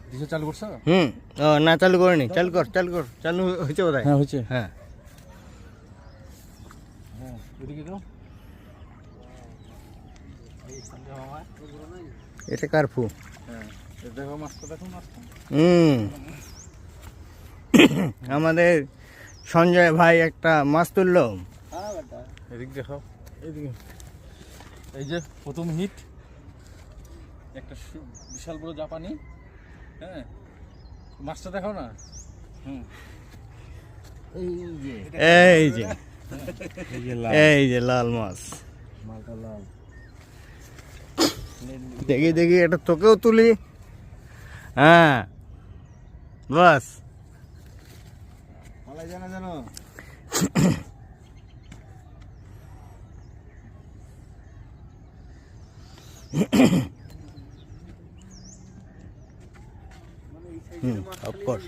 DJ চালু করছো? ও না, চালু করিনি। চালু কর, চালু কর। চালু হয়েছে বোধহয়। হ্যাঁ হয়েছে। হ্যাঁ, হ্যাঁ এদিকে দাও। এটা কারফু। হ্যাঁ দেখো মাছটা, দেখো মাছটা। আমাদের সঞ্জয় ভাই একটা মাছ তুললো। এদিক দেখো, এদিকে। এই যে প্রথম হিট, একটা বিশাল বড় জাপানি। হ্যাঁ মাছটা দেখো না। এই যে এই যে লাল মাছ। মালটা লাল। দেখি দেখি, এটা তোকেও তুলি। হ্যাঁ বাস। মালাই জানা জানো। Of course.